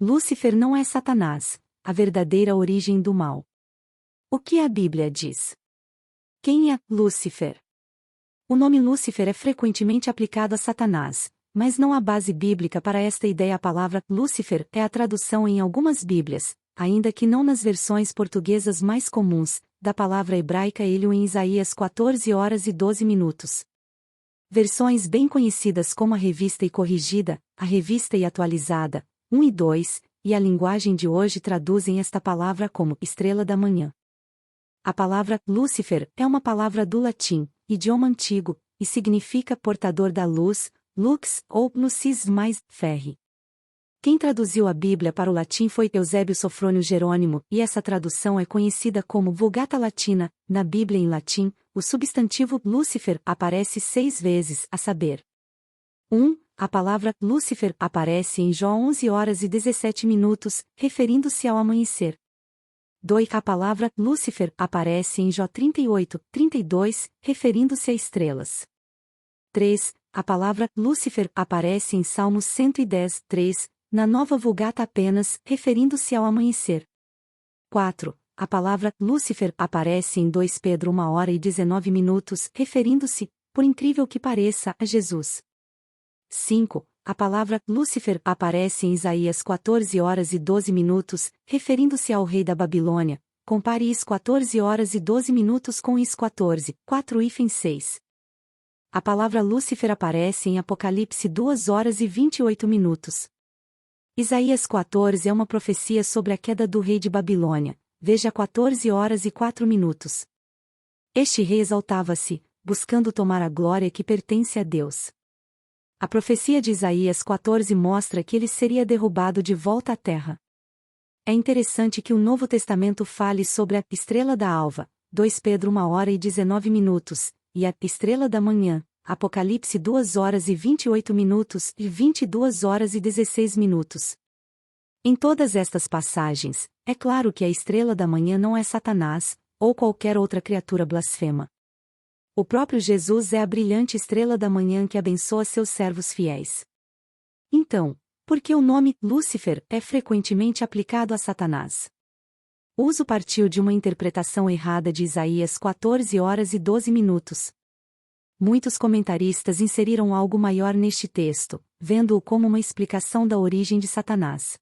Lúcifer não é Satanás, a verdadeira origem do mal. O que a Bíblia diz? Quem é Lúcifer? O nome Lúcifer é frequentemente aplicado a Satanás, mas não há base bíblica para esta ideia. A palavra Lúcifer é a tradução em algumas Bíblias, ainda que não nas versões portuguesas mais comuns, da palavra hebraica Eliú em Isaías 14h12. Versões bem conhecidas como a Revista e Corrigida, a Revista e Atualizada, 1 e 2, e a linguagem de hoje traduzem esta palavra como estrela da manhã. A palavra Lúcifer é uma palavra do latim, idioma antigo, e significa portador da luz, lux ou lucis mais ferri. Quem traduziu a Bíblia para o latim foi Eusébio Sofrônio Jerônimo, e essa tradução é conhecida como Vulgata Latina. Na Bíblia em latim, o substantivo Lúcifer aparece 6 vezes, a saber: 1. A palavra Lúcifer aparece em Jó 11h17, referindo-se ao amanhecer. 2. A palavra Lúcifer aparece em Jó 38:32, referindo-se a estrelas. 3. A palavra Lúcifer aparece em Salmos 110:3, na Nova Vulgata apenas, referindo-se ao amanhecer. 4. A palavra Lúcifer aparece em 2 Pedro 1h19, referindo-se, por incrível que pareça, a Jesus. 5. A palavra Lúcifer aparece em Isaías 14h12, referindo-se ao rei da Babilônia. Compare Is 14h12 com Is 14, 4:6. A palavra Lúcifer aparece em Apocalipse 2h28. Isaías 14 é uma profecia sobre a queda do rei de Babilônia. Veja 14h04. Este rei exaltava-se, buscando tomar a glória que pertence a Deus. A profecia de Isaías 14 mostra que ele seria derrubado de volta à terra. É interessante que o Novo Testamento fale sobre a estrela da alva, 2 Pedro 1h19, e a estrela da manhã, Apocalipse 2h28 e 22h16. Em todas estas passagens, é claro que a estrela da manhã não é Satanás, ou qualquer outra criatura blasfema. O próprio Jesus é a brilhante estrela da manhã que abençoa seus servos fiéis. Então, por que o nome Lúcifer é frequentemente aplicado a Satanás? O uso partiu de uma interpretação errada de Isaías 14h12. Muitos comentaristas inseriram algo maior neste texto, vendo-o como uma explicação da origem de Satanás.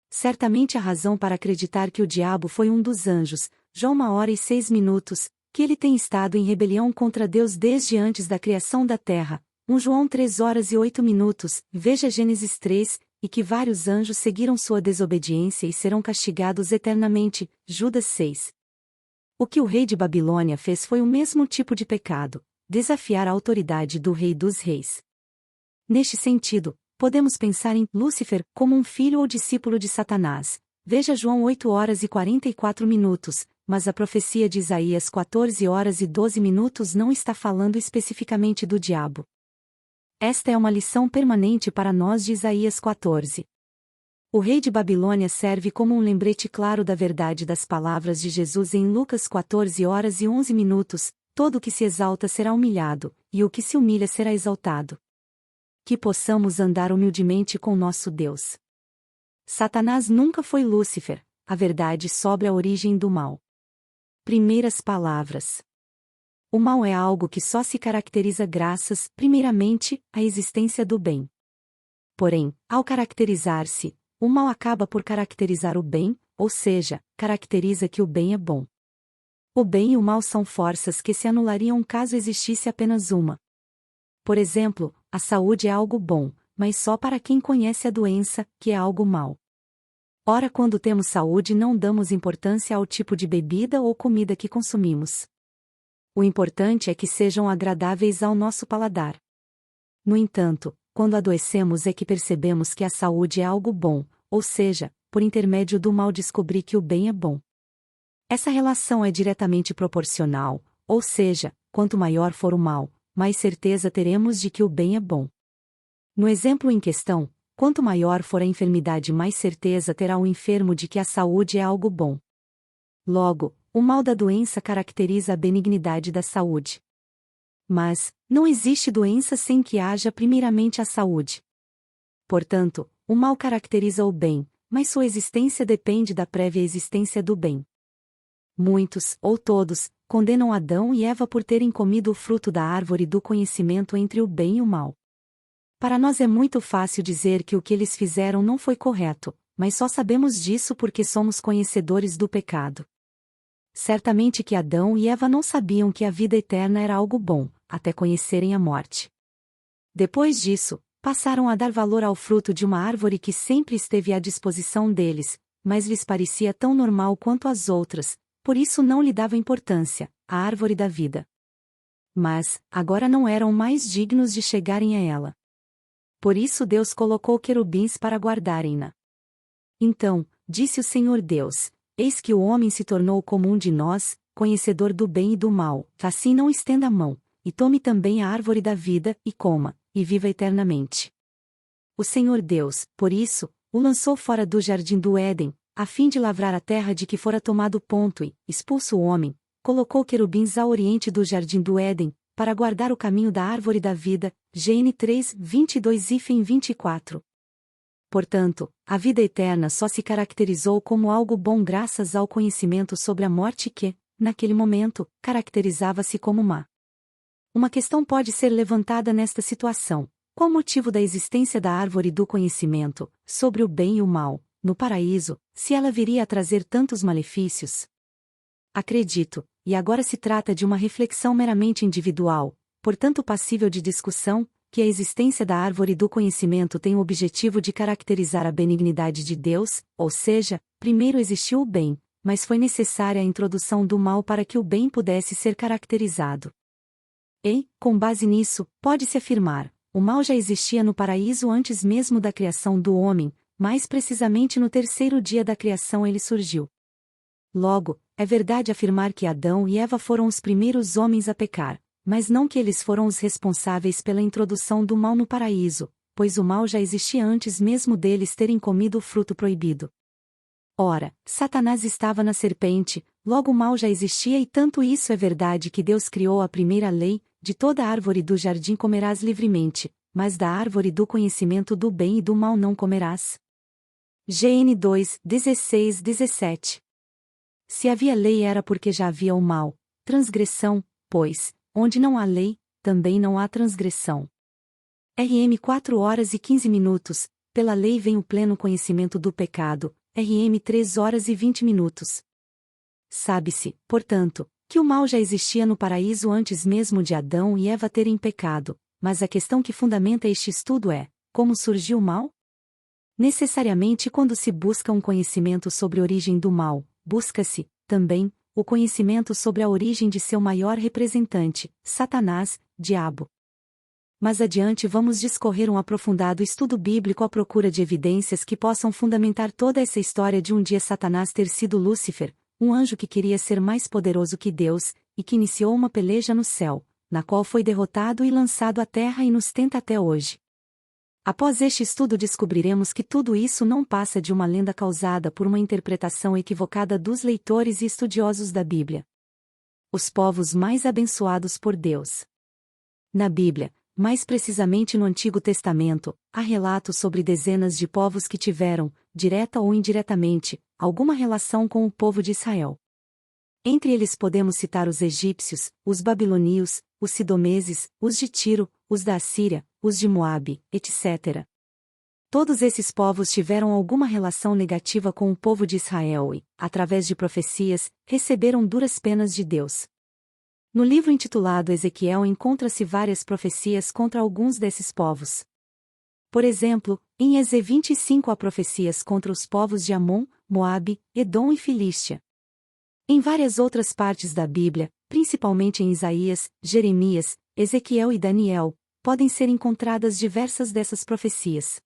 Certamente a razão para acreditar que o diabo foi um dos anjos, Jó 1h06, que ele tem estado em rebelião contra Deus desde antes da criação da terra, 1 João 3h08, veja Gênesis 3, e que vários anjos seguiram sua desobediência e serão castigados eternamente, Judas 6. O que o rei de Babilônia fez foi o mesmo tipo de pecado, desafiar a autoridade do rei dos reis. Neste sentido, podemos pensar em Lúcifer como um filho ou discípulo de Satanás, veja João 8h44, mas a profecia de Isaías 14h12 não está falando especificamente do diabo. Esta é uma lição permanente para nós de Isaías 14. O rei de Babilônia serve como um lembrete claro da verdade das palavras de Jesus em Lucas 14h11, todo o que se exalta será humilhado, e o que se humilha será exaltado. Que possamos andar humildemente com nosso Deus. Satanás nunca foi Lúcifer, a verdade sobre a origem do mal. Primeiras palavras. O mal é algo que só se caracteriza graças, primeiramente, à existência do bem. Porém, ao caracterizar-se, o mal acaba por caracterizar o bem, ou seja, caracteriza que o bem é bom. O bem e o mal são forças que se anulariam caso existisse apenas uma. Por exemplo, a saúde é algo bom, mas só para quem conhece a doença, que é algo mal. Ora, quando temos saúde, não damos importância ao tipo de bebida ou comida que consumimos. O importante é que sejam agradáveis ao nosso paladar. No entanto, quando adoecemos é que percebemos que a saúde é algo bom, ou seja, por intermédio do mal descobri que o bem é bom. Essa relação é diretamente proporcional, ou seja, quanto maior for o mal, mais certeza teremos de que o bem é bom. No exemplo em questão, quanto maior for a enfermidade, mais certeza terá o enfermo de que a saúde é algo bom. Logo, o mal da doença caracteriza a benignidade da saúde. Mas, não existe doença sem que haja primeiramente a saúde. Portanto, o mal caracteriza o bem, mas sua existência depende da prévia existência do bem. Muitos, ou todos, condenam Adão e Eva por terem comido o fruto da árvore do conhecimento entre o bem e o mal. Para nós é muito fácil dizer que o que eles fizeram não foi correto, mas só sabemos disso porque somos conhecedores do pecado. Certamente que Adão e Eva não sabiam que a vida eterna era algo bom, até conhecerem a morte. Depois disso, passaram a dar valor ao fruto de uma árvore que sempre esteve à disposição deles, mas lhes parecia tão normal quanto as outras, por isso não lhe davam importância, a árvore da vida. Mas, agora não eram mais dignos de chegarem a ela. Por isso Deus colocou querubins para guardarem-na. Então, disse o Senhor Deus: Eis que o homem se tornou como um de nós, conhecedor do bem e do mal, assim não estenda a mão, e tome também a árvore da vida, e coma, e viva eternamente. O Senhor Deus, por isso, o lançou fora do jardim do Éden, a fim de lavrar a terra de que fora tomado ponto e, expulso o homem, colocou querubins ao oriente do jardim do Éden, para guardar o caminho da árvore da vida. Gênesis 3, 22 e 24. Portanto, a vida eterna só se caracterizou como algo bom graças ao conhecimento sobre a morte que, naquele momento, caracterizava-se como má. Uma questão pode ser levantada nesta situação: qual o motivo da existência da árvore do conhecimento, sobre o bem e o mal, no paraíso, se ela viria a trazer tantos malefícios? Acredito, e agora se trata de uma reflexão meramente individual, portanto passível de discussão, que a existência da árvore do conhecimento tem o objetivo de caracterizar a benignidade de Deus, ou seja, primeiro existiu o bem, mas foi necessária a introdução do mal para que o bem pudesse ser caracterizado. E, com base nisso, pode-se afirmar: o mal já existia no paraíso antes mesmo da criação do homem, mais precisamente no terceiro dia da criação ele surgiu. Logo, é verdade afirmar que Adão e Eva foram os primeiros homens a pecar, mas não que eles foram os responsáveis pela introdução do mal no paraíso, pois o mal já existia antes mesmo deles terem comido o fruto proibido. Ora, Satanás estava na serpente, logo o mal já existia e tanto isso é verdade que Deus criou a primeira lei: de toda árvore do jardim comerás livremente, mas da árvore do conhecimento do bem e do mal não comerás. Gênesis 2, 16, 17. Se havia lei era porque já havia o mal, transgressão, pois, onde não há lei, também não há transgressão. RM 4 horas e 15 minutos, pela lei vem o pleno conhecimento do pecado. RM 3 horas e 20 minutos. Sabe-se, portanto, que o mal já existia no paraíso antes mesmo de Adão e Eva terem pecado, mas a questão que fundamenta este estudo é: como surgiu o mal? Necessariamente quando se busca um conhecimento sobre a origem do mal, busca-se, também, o conhecimento sobre a origem de seu maior representante, Satanás, diabo. Mas adiante vamos discorrer um aprofundado estudo bíblico à procura de evidências que possam fundamentar toda essa história de um dia Satanás ter sido Lúcifer, um anjo que queria ser mais poderoso que Deus, e que iniciou uma peleja no céu, na qual foi derrotado e lançado à terra e nos tenta até hoje. Após este estudo descobriremos que tudo isso não passa de uma lenda causada por uma interpretação equivocada dos leitores e estudiosos da Bíblia. Os povos mais abençoados por Deus. Na Bíblia, mais precisamente no Antigo Testamento, há relatos sobre dezenas de povos que tiveram, direta ou indiretamente, alguma relação com o povo de Israel. Entre eles podemos citar os egípcios, os babilônios, os sidomeses, os de Tiro, os da Assíria, os de Moabe, etc. Todos esses povos tiveram alguma relação negativa com o povo de Israel e, através de profecias, receberam duras penas de Deus. No livro intitulado Ezequiel encontra-se várias profecias contra alguns desses povos. Por exemplo, em Eze 25 há profecias contra os povos de Amon, Moabe, Edom e Filístia. Em várias outras partes da Bíblia, principalmente em Isaías, Jeremias, Ezequiel e Daniel, podem ser encontradas diversas dessas profecias.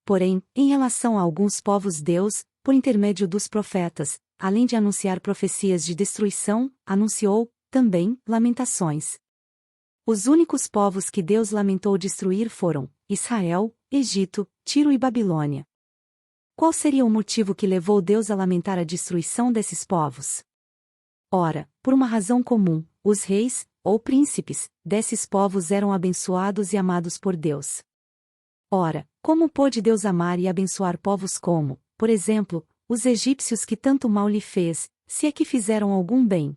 Porém, em relação a alguns povos Deus, por intermédio dos profetas, além de anunciar profecias de destruição, anunciou, também, lamentações. Os únicos povos que Deus lamentou destruir foram Israel, Egito, Tiro e Babilônia. Qual seria o motivo que levou Deus a lamentar a destruição desses povos? Ora, por uma razão comum, os reis, ou príncipes, desses povos eram abençoados e amados por Deus. Ora, como pôde Deus amar e abençoar povos como, por exemplo, os egípcios que tanto mal lhe fez, se é que fizeram algum bem?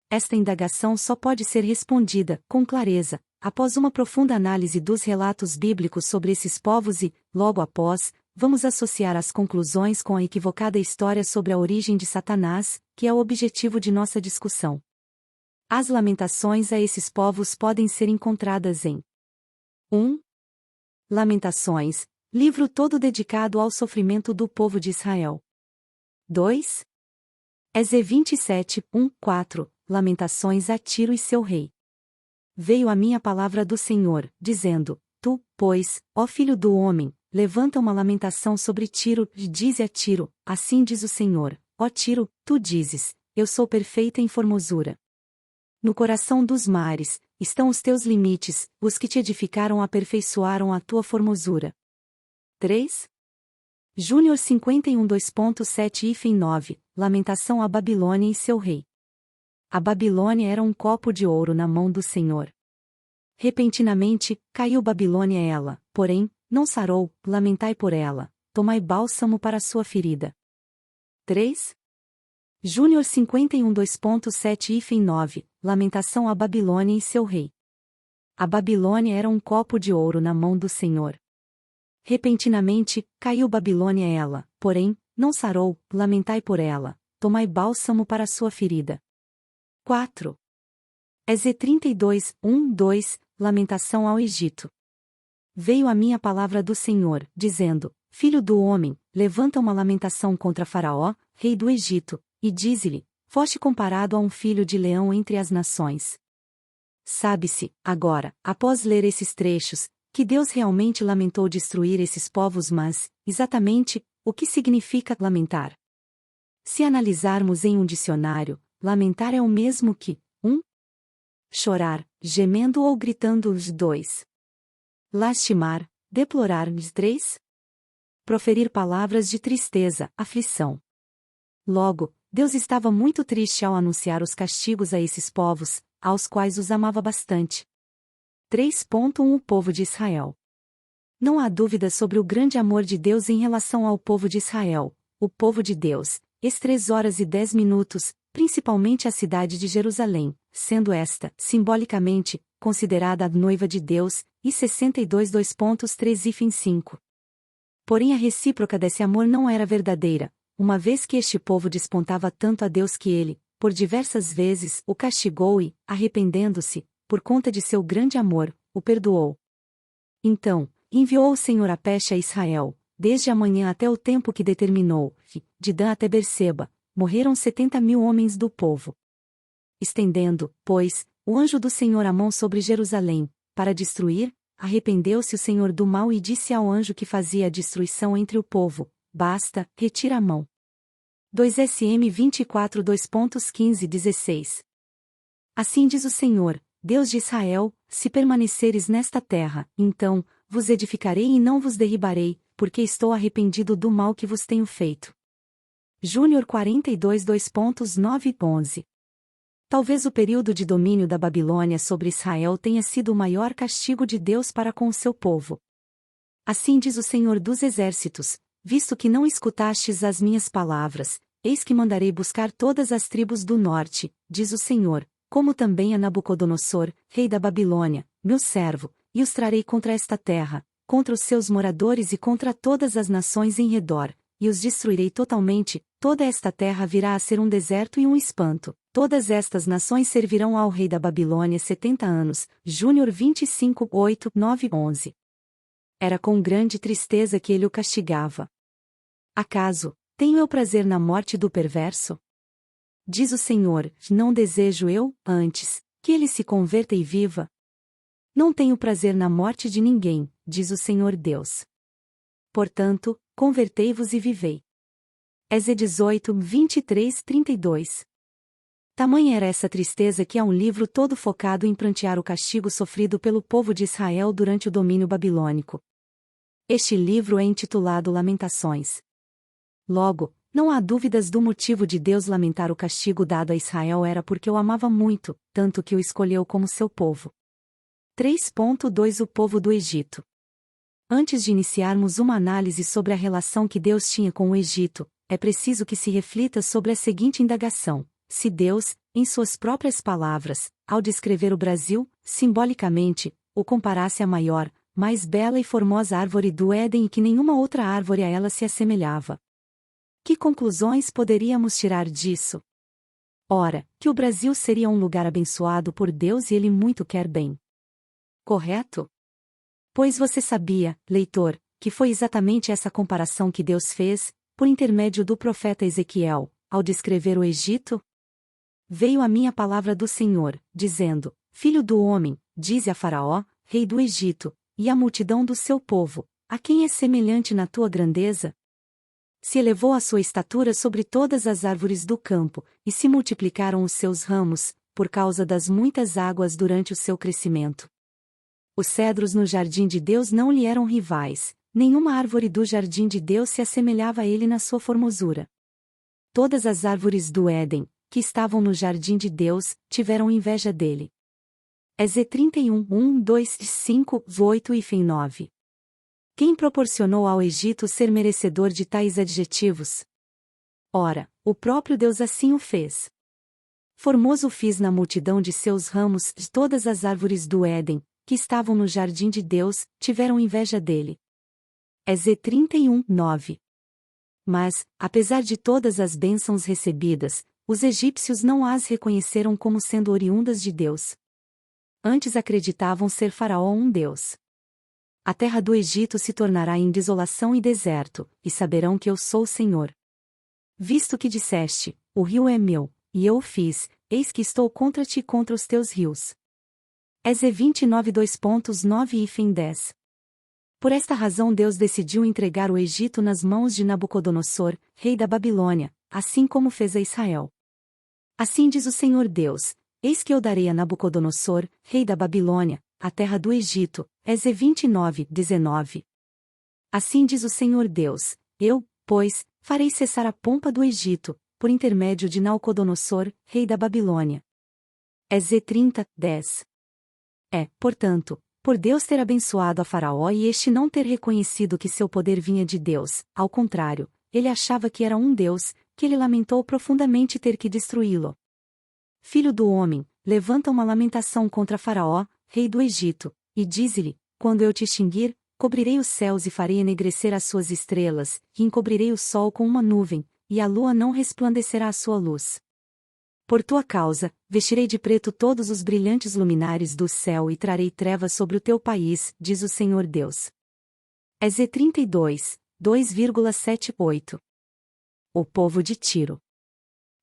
Esta indagação só pode ser respondida, com clareza, após uma profunda análise dos relatos bíblicos sobre esses povos e, logo após, vamos associar as conclusões com a equivocada história sobre a origem de Satanás, que é o objetivo de nossa discussão. As lamentações a esses povos podem ser encontradas em 1. Lamentações, livro todo dedicado ao sofrimento do povo de Israel. 2. Eze 27, 1, 4, Lamentações a Tiro e seu rei. Veio a minha palavra do Senhor, dizendo, Tu, pois, ó filho do homem, levanta uma lamentação sobre Tiro, e dize a Tiro, assim diz o Senhor, ó Tiro, tu dizes, eu sou perfeita em formosura. No coração dos mares, estão os teus limites, os que te edificaram aperfeiçoaram a tua formosura. 3. Júnior 51 2.7-9, Lamentação a Babilônia e seu rei. A Babilônia era um copo de ouro na mão do Senhor. Repentinamente, caiu Babilônia ela, porém, não sarou, lamentai por ela, tomai bálsamo para sua ferida. 3. Júnior 51 2.7-9, Lamentação a Babilônia e seu rei. A Babilônia era um copo de ouro na mão do Senhor. Repentinamente, caiu Babilônia ela, porém, não sarou, lamentai por ela, tomai bálsamo para sua ferida. 4. Eze 32, 1, 2, Lamentação ao Egito. Veio a minha palavra do Senhor, dizendo, Filho do homem, levanta uma lamentação contra Faraó, rei do Egito, e dize-lhe, foste comparado a um filho de leão entre as nações. Sabe-se, agora, após ler esses trechos, que Deus realmente lamentou destruir esses povos, mas, exatamente, o que significa lamentar? Se analisarmos em um dicionário, lamentar é o mesmo que 1. Chorar, gemendo ou gritando. 2. Lastimar, deplorar. 3. Proferir palavras de tristeza, aflição. Logo, Deus estava muito triste ao anunciar os castigos a esses povos, aos quais os amava bastante. 3.1 O povo de Israel. Não há dúvida sobre o grande amor de Deus em relação ao povo de Israel, o povo de Deus, 3 horas e 10 minutos, principalmente a cidade de Jerusalém, sendo esta, simbolicamente, considerada a noiva de Deus, e 62 2.3-5. Porém a recíproca desse amor não era verdadeira, uma vez que este povo despontava tanto a Deus que ele, por diversas vezes, o castigou e, arrependendo-se, por conta de seu grande amor, o perdoou. Então, enviou o Senhor a peste a Israel, desde a manhã até o tempo que determinou, e, de Dan até Berseba, morreram 70.000 homens do povo. Estendendo, pois, o anjo do Senhor a mão sobre Jerusalém, para destruir, arrependeu-se o Senhor do mal e disse ao anjo que fazia a destruição entre o povo, basta, retira a mão. 2 SM 24 2.15-16. Assim diz o Senhor, Deus de Israel, se permaneceres nesta terra, então, vos edificarei e não vos derribarei, porque estou arrependido do mal que vos tenho feito. Júnior 42 2.9-11. Talvez o período de domínio da Babilônia sobre Israel tenha sido o maior castigo de Deus para com o seu povo. Assim diz o Senhor dos Exércitos, visto que não escutastes as minhas palavras, eis que mandarei buscar todas as tribos do norte, diz o Senhor, como também a Nabucodonosor, rei da Babilônia, meu servo, e os trarei contra esta terra, contra os seus moradores e contra todas as nações em redor, e os destruirei totalmente, toda esta terra virá a ser um deserto e um espanto. Todas estas nações servirão ao rei da Babilônia 70 anos, Júnior 25, 8, 9, 11. Era com grande tristeza que ele o castigava. Acaso, tenho eu prazer na morte do perverso? Diz o Senhor, não desejo eu, antes, que ele se converta e viva? Não tenho prazer na morte de ninguém, diz o Senhor Deus. Portanto, convertei-vos e vivei. Eze 18, 23-32. Tamanha era essa tristeza que há um livro todo focado em prantear o castigo sofrido pelo povo de Israel durante o domínio babilônico. Este livro é intitulado Lamentações. Logo, não há dúvidas do motivo de Deus lamentar o castigo dado a Israel era porque o amava muito, tanto que o escolheu como seu povo. 3.2 O povo do Egito. Antes de iniciarmos uma análise sobre a relação que Deus tinha com o Egito, é preciso que se reflita sobre a seguinte indagação: se Deus, em suas próprias palavras, ao descrever o Brasil, simbolicamente, o comparasse à maior, mais bela e formosa árvore do Éden e que nenhuma outra árvore a ela se assemelhava. Que conclusões poderíamos tirar disso? Ora, que o Brasil seria um lugar abençoado por Deus e Ele muito quer bem. Correto? Pois você sabia, leitor, que foi exatamente essa comparação que Deus fez, por intermédio do profeta Ezequiel, ao descrever o Egito? Veio a mim a palavra do Senhor, dizendo: Filho do homem, dize a Faraó, rei do Egito, e à multidão do seu povo: a quem é semelhante na tua grandeza? Se elevou a sua estatura sobre todas as árvores do campo, e se multiplicaram os seus ramos, por causa das muitas águas durante o seu crescimento. Os cedros no jardim de Deus não lhe eram rivais, nenhuma árvore do jardim de Deus se assemelhava a ele na sua formosura. Todas as árvores do Éden, que estavam no jardim de Deus, tiveram inveja dele. Eze 31, 1, 2, 5, 8 e 9. Quem proporcionou ao Egito ser merecedor de tais adjetivos? Ora, o próprio Deus assim o fez. Formoso fiz na multidão de seus ramos, de todas as árvores do Éden, que estavam no jardim de Deus, tiveram inveja dele. Eze 31, 9. Mas, apesar de todas as bênçãos recebidas, os egípcios não as reconheceram como sendo oriundas de Deus. Antes acreditavam ser Faraó um deus. A terra do Egito se tornará em desolação e deserto, e saberão que eu sou o Senhor. Visto que disseste: o rio é meu, e eu o fiz, eis que estou contra ti e contra os teus rios. Eze 29, 2.9 e 10. Por esta razão Deus decidiu entregar o Egito nas mãos de Nabucodonosor, rei da Babilônia, assim como fez a Israel. Assim diz o Senhor Deus: eis que eu darei a Nabucodonosor, rei da Babilônia, a terra do Egito. Eze 29, 19. Assim diz o Senhor Deus: eu, pois, farei cessar a pompa do Egito, por intermédio de Nabucodonosor, rei da Babilônia. Eze 30, 10. Portanto, por Deus ter abençoado a Faraó e este não ter reconhecido que seu poder vinha de Deus, ao contrário, ele achava que era um Deus, que ele lamentou profundamente ter que destruí-lo. Filho do homem, levanta uma lamentação contra Faraó, rei do Egito, e dize-lhe: quando eu te extinguir, cobrirei os céus e farei enegrecer as suas estrelas, e encobrirei o sol com uma nuvem, e a lua não resplandecerá a sua luz. Por tua causa, vestirei de preto todos os brilhantes luminares do céu e trarei trevas sobre o teu país, diz o Senhor Deus. Eze 32, 2,78. O povo de Tiro.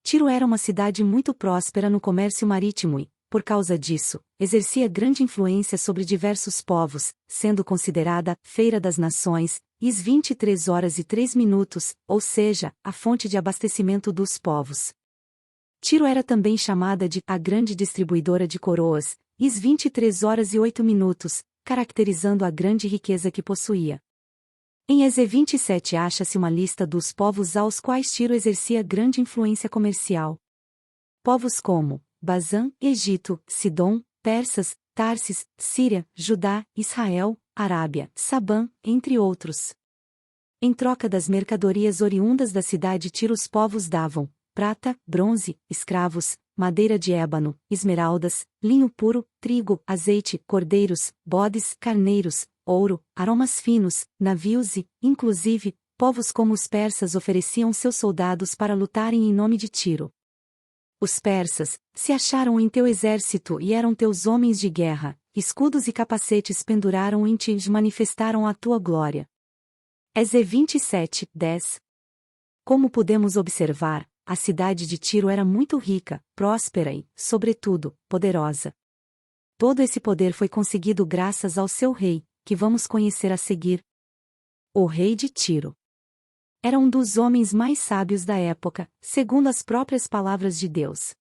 Tiro era uma cidade muito próspera no comércio marítimo e, por causa disso, exercia grande influência sobre diversos povos, sendo considerada feira das nações, às 23h03, ou seja, a fonte de abastecimento dos povos. Tiro era também chamada de a grande distribuidora de coroas, às 23h08, caracterizando a grande riqueza que possuía. Em Eze 27 acha-se uma lista dos povos aos quais Tiro exercia grande influência comercial. Povos como Bazã, Egito, Sidom, Persas, Tarsis, Síria, Judá, Israel, Arábia, Sabã, entre outros. Em troca das mercadorias oriundas da cidade Tiro, os povos davam prata, bronze, escravos, madeira de ébano, esmeraldas, linho puro, trigo, azeite, cordeiros, bodes, carneiros, ouro, aromas finos, navios e, inclusive, povos como os persas ofereciam seus soldados para lutarem em nome de Tiro. Os persas se acharam em teu exército e eram teus homens de guerra, escudos e capacetes penduraram em ti e manifestaram a tua glória. Eze 27, 10. Como podemos observar, a cidade de Tiro era muito rica, próspera e, sobretudo, poderosa. Todo esse poder foi conseguido graças ao seu rei, que vamos conhecer a seguir. O rei de Tiro era um dos homens mais sábios da época, segundo as próprias palavras de Deus.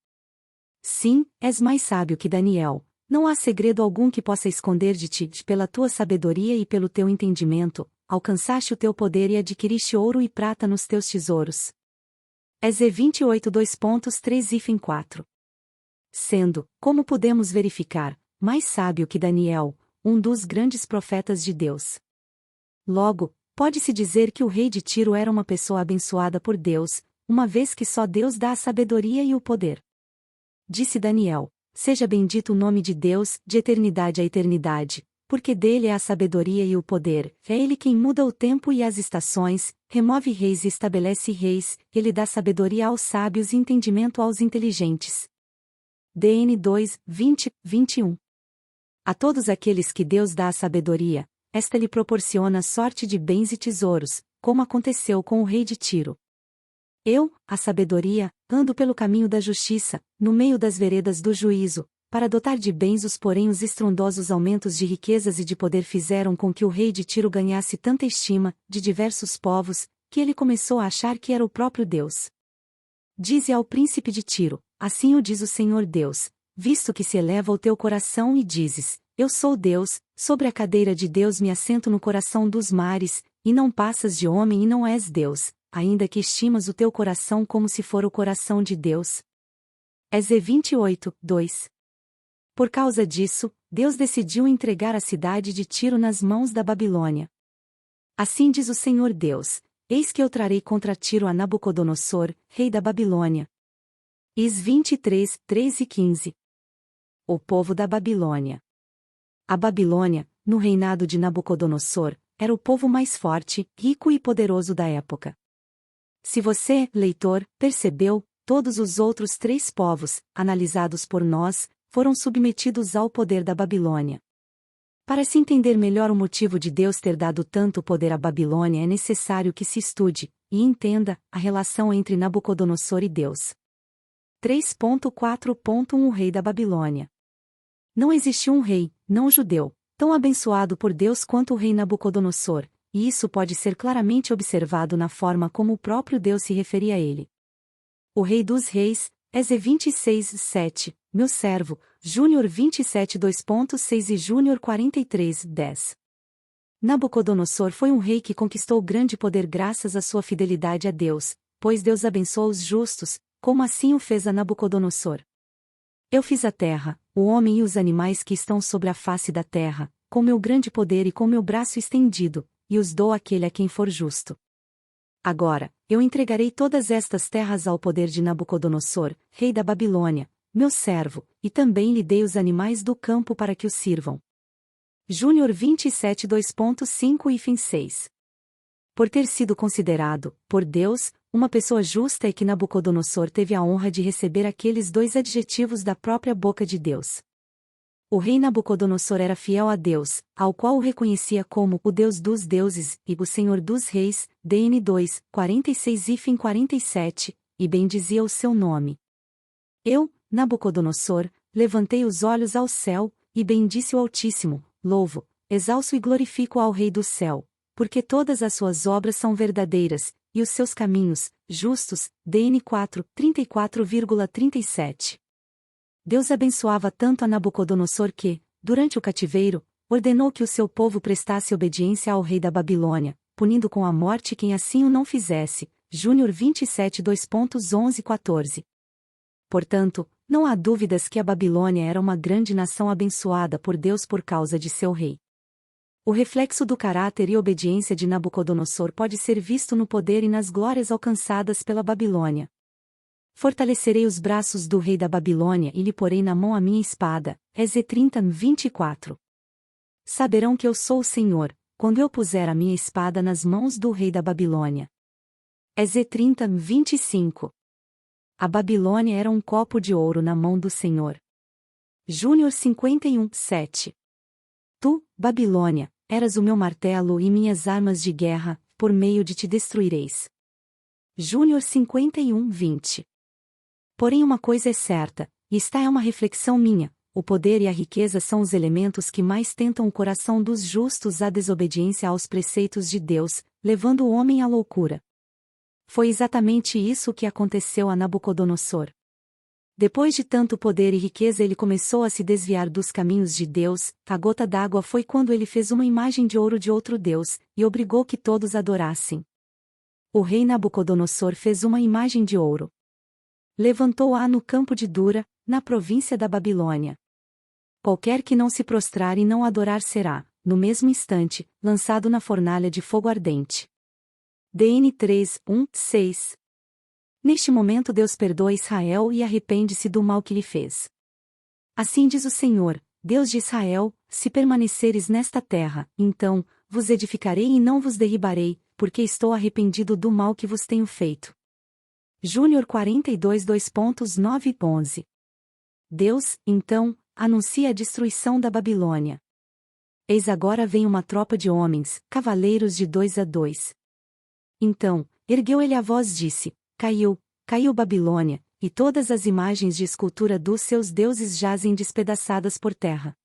Sim, és mais sábio que Daniel, não há segredo algum que possa esconder de ti, pela tua sabedoria e pelo teu entendimento, alcançaste o teu poder e adquiriste ouro e prata nos teus tesouros. Eze 28, 2.3 e 4. Sendo, como podemos verificar, mais sábio que Daniel, um dos grandes profetas de Deus. Logo, pode-se dizer que o rei de Tiro era uma pessoa abençoada por Deus, uma vez que só Deus dá a sabedoria e o poder. Disse Daniel: Seja bendito o nome de Deus, de eternidade a eternidade, porque dele é a sabedoria e o poder, é ele quem muda o tempo e as estações, remove reis e estabelece reis, ele dá sabedoria aos sábios e entendimento aos inteligentes. DN 2, 20, 21. A todos aqueles que Deus dá a sabedoria, esta lhe proporciona sorte de bens e tesouros, como aconteceu com o rei de Tiro. Eu, a sabedoria, ando pelo caminho da justiça, no meio das veredas do juízo, para dotar de bens os estrondosos aumentos de riquezas e de poder fizeram com que o rei de Tiro ganhasse tanta estima, de diversos povos, que ele começou a achar que era o próprio Deus. Dize ao príncipe de Tiro: Assim o diz o Senhor Deus, visto que se eleva o teu coração e dizes: Eu sou Deus, sobre a cadeira de Deus me assento no coração dos mares, e não passas de homem e não és Deus, ainda que estimas o teu coração como se for o coração de Deus. Eze 28, 2. Por causa disso, Deus decidiu entregar a cidade de Tiro nas mãos da Babilônia. Assim diz o Senhor Deus: Eis que eu trarei contra Tiro a Nabucodonosor, rei da Babilônia. Is 23, 3 e 15. O povo da Babilônia. A Babilônia, no reinado de Nabucodonosor, era o povo mais forte, rico e poderoso da época. Se você, leitor, percebeu, todos os outros 3 povos, analisados por nós, foram submetidos ao poder da Babilônia. Para se entender melhor o motivo de Deus ter dado tanto poder à Babilônia é necessário que se estude, e entenda, a relação entre Nabucodonosor e Deus. 3.4.1 O rei da Babilônia. Não existiu um rei, não judeu, tão abençoado por Deus quanto o rei Nabucodonosor, e isso pode ser claramente observado na forma como o próprio Deus se referia a ele. O rei dos reis, Eze 26, 7, meu servo, Júnior 27 2.6 e Júnior 43, 10. Nabucodonosor foi um rei que conquistou grande poder graças à sua fidelidade a Deus, pois Deus abençoa os justos, como assim o fez a Nabucodonosor. Eu fiz a terra, o homem e os animais que estão sobre a face da terra, com meu grande poder e com meu braço estendido, e os dou àquele a quem for justo. Agora, eu entregarei todas estas terras ao poder de Nabucodonosor, rei da Babilônia, meu servo, e também lhe dei os animais do campo para que o sirvam. Júnior 27 2.5 e fim 6. Por ter sido considerado, por Deus, uma pessoa justa é que Nabucodonosor teve a honra de receber aqueles 2 adjetivos da própria boca de Deus. O rei Nabucodonosor era fiel a Deus, ao qual o reconhecia como o Deus dos deuses e o Senhor dos reis, DN 2, 46 e fim 47, e bendizia o seu nome. Eu, Nabucodonosor, levantei os olhos ao céu, e bendisse o Altíssimo, louvo, exalço e glorifico ao Rei do céu, porque todas as suas obras são verdadeiras, e os seus caminhos, justos, DN 4, 34,37. Deus abençoava tanto a Nabucodonosor que, durante o cativeiro, ordenou que o seu povo prestasse obediência ao rei da Babilônia, punindo com a morte quem assim o não fizesse. Júnior 27 2.11 14. Portanto, não há dúvidas que a Babilônia era uma grande nação abençoada por Deus por causa de seu rei. O reflexo do caráter e obediência de Nabucodonosor pode ser visto no poder e nas glórias alcançadas pela Babilônia. Fortalecerei os braços do rei da Babilônia e lhe porei na mão a minha espada. Eze 30, 24. Saberão que eu sou o Senhor, quando eu puser a minha espada nas mãos do rei da Babilônia. Eze 30, 25. A Babilônia era um copo de ouro na mão do Senhor. Júnior 51, 7. Tu, Babilônia, eras o meu martelo e minhas armas de guerra, por meio de ti destruireis. Júnior 51, 20. Porém uma coisa é certa, e esta é uma reflexão minha, o poder e a riqueza são os elementos que mais tentam o coração dos justos à desobediência aos preceitos de Deus, levando o homem à loucura. Foi exatamente isso que aconteceu a Nabucodonosor. Depois de tanto poder e riqueza ele começou a se desviar dos caminhos de Deus, a gota d'água foi quando ele fez uma imagem de ouro de outro Deus, e obrigou que todos adorassem. O rei Nabucodonosor fez uma imagem de ouro. Levantou-a no campo de Dura, na província da Babilônia. Qualquer que não se prostrar e não adorar será, no mesmo instante, lançado na fornalha de fogo ardente. DN 3:1-6. Neste momento Deus perdoa Israel e arrepende-se do mal que lhe fez. Assim diz o Senhor, Deus de Israel: se permaneceres nesta terra, então, vos edificarei e não vos derribarei, porque estou arrependido do mal que vos tenho feito. Júnior 42 2.9-11. Deus, então, anuncia a destruição da Babilônia. Eis agora vem uma tropa de homens, cavaleiros de 2 a 2. Então, ergueu ele a voz e disse: caiu, caiu Babilônia, e todas as imagens de escultura dos seus deuses jazem despedaçadas por terra.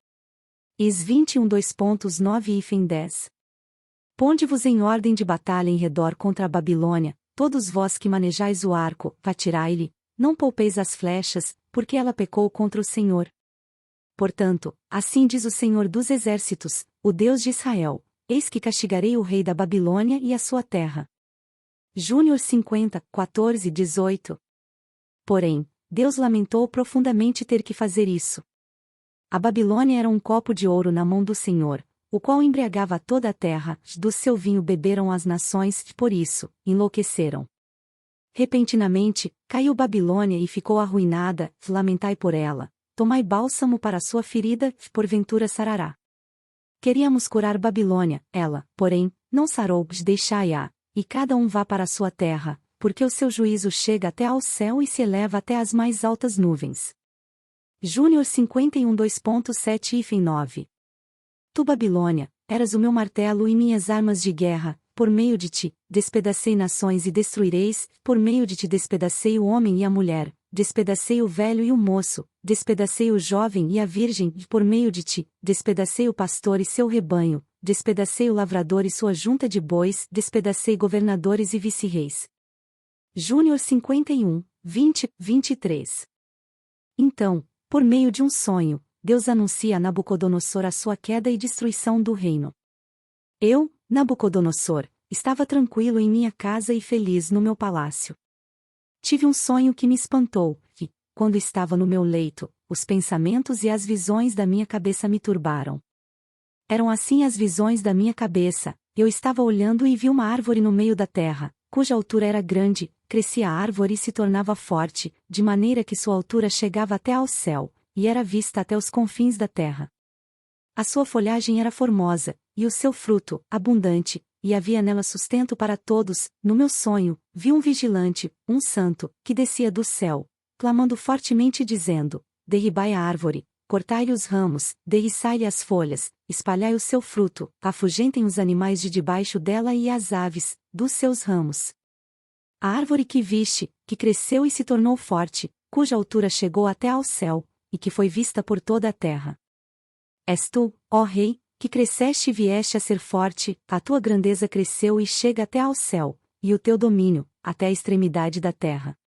Is 21 2.9-10. Ponde-vos em ordem de batalha em redor contra a Babilônia, todos vós que manejais o arco, atirai-lhe, não poupeis as flechas, porque ela pecou contra o Senhor. Portanto, assim diz o Senhor dos Exércitos, o Deus de Israel: eis que castigarei o rei da Babilônia e a sua terra. Júnior 50, 14-18. Porém, Deus lamentou profundamente ter que fazer isso. A Babilônia era um copo de ouro na mão do Senhor, o qual embriagava toda a terra, do seu vinho beberam as nações, por isso, enlouqueceram. Repentinamente, caiu Babilônia e ficou arruinada, lamentai por ela, tomai bálsamo para a sua ferida, porventura sarará. Queríamos curar Babilônia, ela, porém, não sarou, deixai-a, e cada um vá para a sua terra, porque o seu juízo chega até ao céu e se eleva até as mais altas nuvens. Júnior 51 2.7-9. Tu, Babilônia, eras o meu martelo e minhas armas de guerra, por meio de ti, despedacei nações e destruireis, por meio de ti despedacei o homem e a mulher, despedacei o velho e o moço, despedacei o jovem e a virgem, e por meio de ti, despedacei o pastor e seu rebanho, despedacei o lavrador e sua junta de bois, despedacei governadores e vice-reis. Júnior 51, 20-23. Então, por meio de um sonho, Deus anuncia a Nabucodonosor a sua queda e destruição do reino. Eu, Nabucodonosor, estava tranquilo em minha casa e feliz no meu palácio. Tive um sonho que me espantou, e, quando estava no meu leito, os pensamentos e as visões da minha cabeça me turbaram. Eram assim as visões da minha cabeça: eu estava olhando e vi uma árvore no meio da terra, cuja altura era grande, crescia a árvore e se tornava forte, de maneira que sua altura chegava até ao céu, e era vista até os confins da terra. A sua folhagem era formosa, e o seu fruto, abundante, e havia nela sustento para todos. No meu sonho, vi um vigilante, um santo, que descia do céu, clamando fortemente dizendo: derribai a árvore, cortai-lhe os ramos, derriçai-lhe as folhas, espalhai o seu fruto, afugentem os animais de debaixo dela e as aves, dos seus ramos. A árvore que viste, que cresceu e se tornou forte, cuja altura chegou até ao céu, e que foi vista por toda a terra. És tu, ó Rei, que cresceste e vieste a ser forte, a tua grandeza cresceu e chega até ao céu, e o teu domínio, até a extremidade da terra.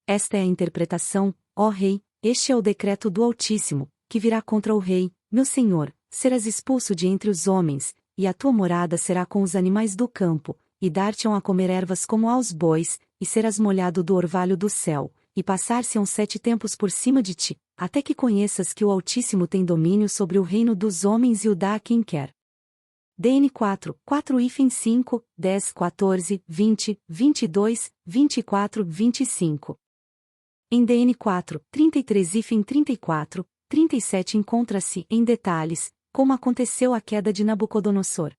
Esta é a interpretação, ó Rei, este é o decreto do Altíssimo, que virá contra o Rei, meu Senhor: serás expulso de entre os homens, e a tua morada será com os animais do campo, e dar-te-ão a comer ervas como aos bois, e serás molhado do orvalho do céu, e passar-se-ão 7 tempos por cima de ti, até que conheças que o Altíssimo tem domínio sobre o reino dos homens e o dá a quem quer. DN 4:5, 10, 14, 20, 22, 24, 25. Em DN 4:33-34, 37 encontra-se, em detalhes, como aconteceu a queda de Nabucodonosor.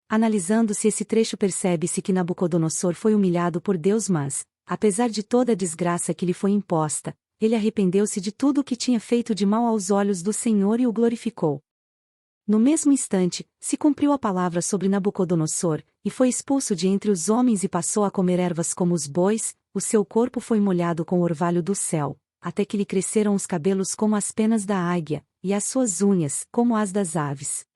Analisando-se esse trecho percebe-se que Nabucodonosor foi humilhado por Deus, mas, apesar de toda a desgraça que lhe foi imposta, ele arrependeu-se de tudo o que tinha feito de mal aos olhos do Senhor e o glorificou. No mesmo instante, se cumpriu a palavra sobre Nabucodonosor, e foi expulso de entre os homens e passou a comer ervas como os bois, o seu corpo foi molhado com o orvalho do céu, até que lhe cresceram os cabelos como as penas da águia, e as suas unhas como as das aves.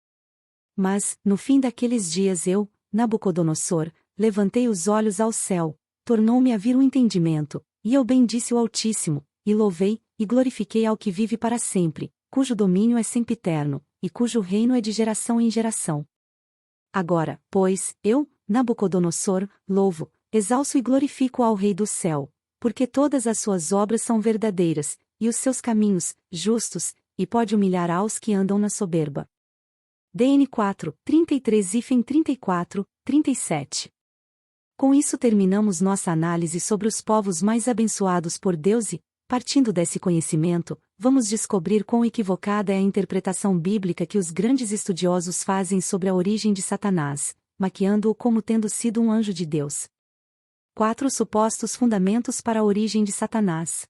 Mas, no fim daqueles dias eu, Nabucodonosor, levantei os olhos ao céu, tornou-me a vir o entendimento, e eu bendisse o Altíssimo, e louvei, e glorifiquei ao que vive para sempre, cujo domínio é sempiterno, e cujo reino é de geração em geração. Agora, pois, eu, Nabucodonosor, louvo, exalço e glorifico ao Rei do céu, porque todas as suas obras são verdadeiras, e os seus caminhos, justos, e pode humilhar aos que andam na soberba. DN 4, 33-34, 37. Com isso terminamos nossa análise sobre os povos mais abençoados por Deus e, partindo desse conhecimento, vamos descobrir quão equivocada é a interpretação bíblica que os grandes estudiosos fazem sobre a origem de Satanás, maquiando-o como tendo sido um anjo de Deus. 4 supostos fundamentos para a origem de Satanás.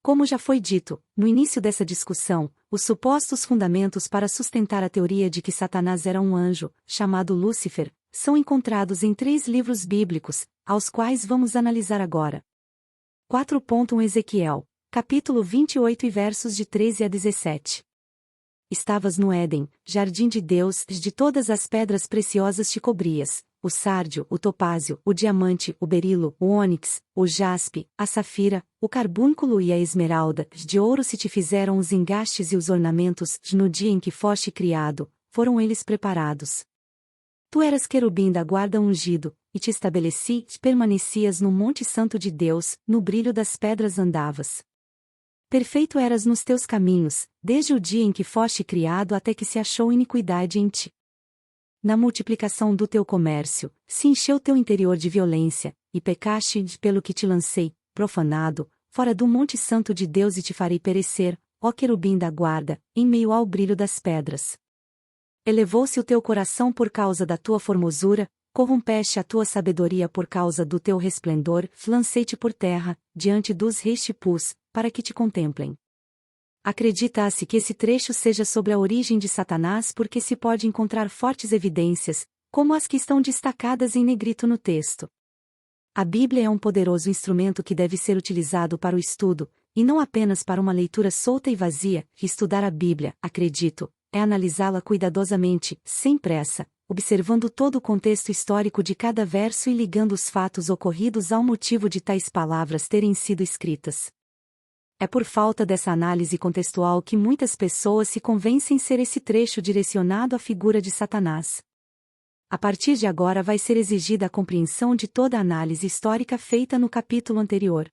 Como já foi dito, no início dessa discussão, os supostos fundamentos para sustentar a teoria de que Satanás era um anjo, chamado Lúcifer, são encontrados em 3 livros bíblicos, aos quais vamos analisar agora. 4.1 Ezequiel, capítulo 28 e versos de 13 a 17. Estavas no Éden, jardim de Deus, de todas as pedras preciosas te cobrias, o sárdio, o topázio, o diamante, o berilo, o ônix, o jaspe, a safira, o carbúnculo e a esmeralda, de ouro se te fizeram os engastes e os ornamentos, no dia em que foste criado, foram eles preparados. Tu eras querubim da guarda ungido, e te estabeleci, permanecias no monte santo de Deus, no brilho das pedras andavas. Perfeito eras nos teus caminhos, desde o dia em que foste criado até que se achou iniquidade em ti. Na multiplicação do teu comércio, se encheu teu interior de violência, e pecaste pelo que te lancei, profanado, fora do monte santo de Deus e te farei perecer, ó querubim da guarda, em meio ao brilho das pedras. Elevou-se o teu coração por causa da tua formosura, corrompeste a tua sabedoria por causa do teu resplendor, lancei-te por terra, diante dos reis te pus, para que te contemplem. Acredita-se que esse trecho seja sobre a origem de Satanás porque se pode encontrar fortes evidências, como as que estão destacadas em negrito no texto. A Bíblia é um poderoso instrumento que deve ser utilizado para o estudo, e não apenas para uma leitura solta e vazia. Estudar a Bíblia, acredito, é analisá-la cuidadosamente, sem pressa, observando todo o contexto histórico de cada verso e ligando os fatos ocorridos ao motivo de tais palavras terem sido escritas. É por falta dessa análise contextual que muitas pessoas se convencem ser esse trecho direcionado à figura de Satanás. A partir de agora vai ser exigida a compreensão de toda a análise histórica feita no capítulo anterior.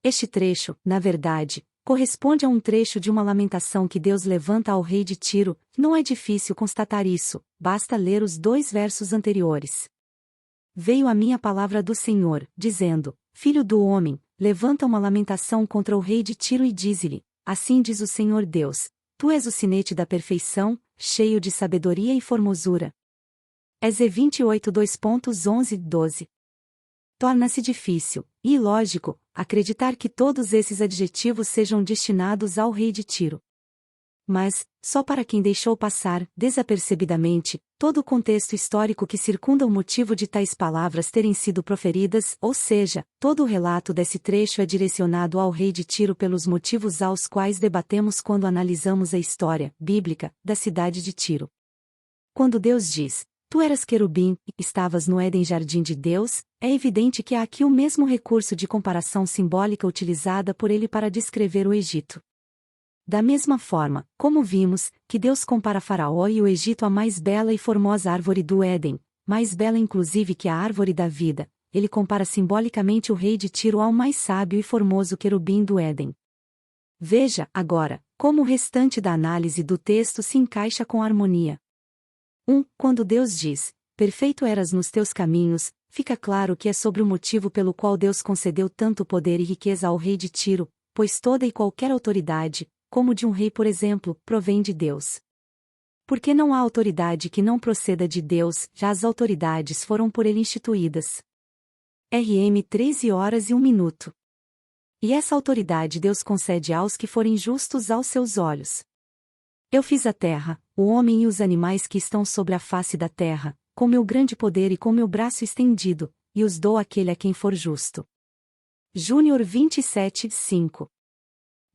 Este trecho, na verdade, corresponde a um trecho de uma lamentação que Deus levanta ao rei de Tiro. Não é difícil constatar isso, basta ler os 2 versos anteriores. Veio a mim a palavra do Senhor, dizendo: Filho do homem, levanta uma lamentação contra o rei de Tiro e dize-lhe: Assim diz o Senhor Deus, tu és o sinete da perfeição, cheio de sabedoria e formosura. Eze 28 2.11-12. Torna-se difícil, e ilógico, acreditar que todos esses adjetivos sejam destinados ao rei de Tiro. Mas, só para quem deixou passar, desapercebidamente, todo o contexto histórico que circunda o motivo de tais palavras terem sido proferidas, ou seja, todo o relato desse trecho é direcionado ao rei de Tiro pelos motivos aos quais debatemos quando analisamos a história bíblica da cidade de Tiro. Quando Deus diz: Tu eras querubim, estavas no Éden jardim de Deus, é evidente que há aqui o mesmo recurso de comparação simbólica utilizada por ele para descrever o Egito. Da mesma forma, como vimos, que Deus compara Faraó e o Egito à mais bela e formosa árvore do Éden, mais bela inclusive que a árvore da vida, ele compara simbolicamente o rei de Tiro ao mais sábio e formoso querubim do Éden. Veja, agora, como o restante da análise do texto se encaixa com harmonia. 1. Quando Deus diz: Perfeito eras nos teus caminhos, fica claro que é sobre o motivo pelo qual Deus concedeu tanto poder e riqueza ao rei de Tiro, pois toda e qualquer autoridade, como de um rei por exemplo, provém de Deus. Porque não há autoridade que não proceda de Deus, já as autoridades foram por ele instituídas. RM 13h01. E essa autoridade Deus concede aos que forem justos aos seus olhos. Eu fiz a terra, o homem e os animais que estão sobre a face da terra, com meu grande poder e com meu braço estendido, e os dou àquele a quem for justo. Júnior 27:5.